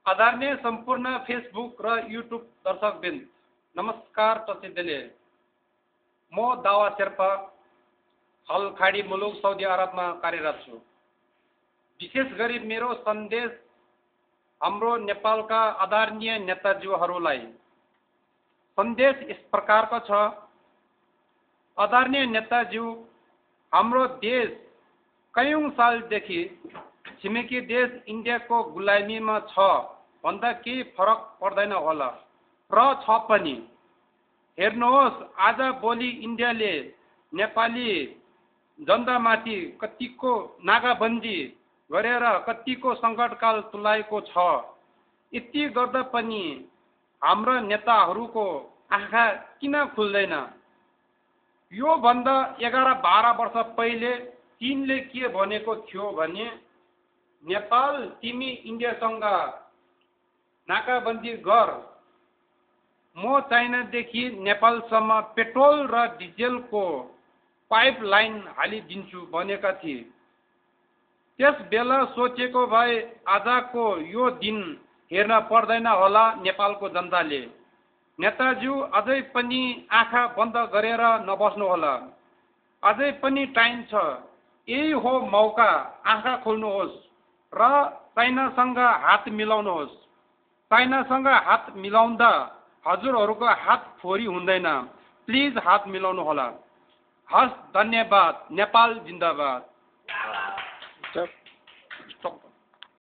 आदरणीय सम्पूर्ण फेसबुक र युट्युब दर्शकवृन्द नमस्कार तसिदेले म दावा शेर्पा अल खाडी मुलुक साउदी अरबमा कार्यरत छु। विशेष गरी मेरो सन्देश हाम्रो नेपालका आदरणीय नेताज्यूहरूलाई सन्देश यस प्रकारको छ। आदरणीय नेताज्यू, हाम्रो देश कयौं सालदेखि छिमेकी देश इन्डियाको गुलामीमा छ भन्दा केही फरक पर्दैन होला र छ पनि। हेर्नुहोस्, आज भोलि इन्डियाले नेपाली जनतामाथि कतिको नाकाबन्दी गरेर कतिको सङ्कटकाल तुल्याएको छ। यति गर्दा पनि हाम्रा नेताहरूको आँखा किन खुल्दैन? यो भन्दा 11-12 वर्ष पहिले चीनले के भनेको थियो भने, नेपाल तिमी इन्डियासँग नाकाबन्दी गर, म चाइनादेखि नेपालसम्म पेट्रोल र डिजेलको पाइपलाइन हालिदिन्छु भनेका थिए। त्यस बेला सोचेको भए आजको यो दिन हेर्न पर्दैन होला नेपालको जनताले। नेताज्यू, अझै पनि आँखा बन्द गरेर नबस्नुहोला, अझै पनि टाइम छ। यही हो मौका, आँखा खोल्नुहोस् र चाइनासँग हात मिलाउनुहोस्। चाइनासँग हात मिलाउँदा हजुरहरूको हात फोरी हुँदैन। प्लिज हात मिलाउनुहोला। हस्, धन्यवाद। नेपाल जिन्दाबाद।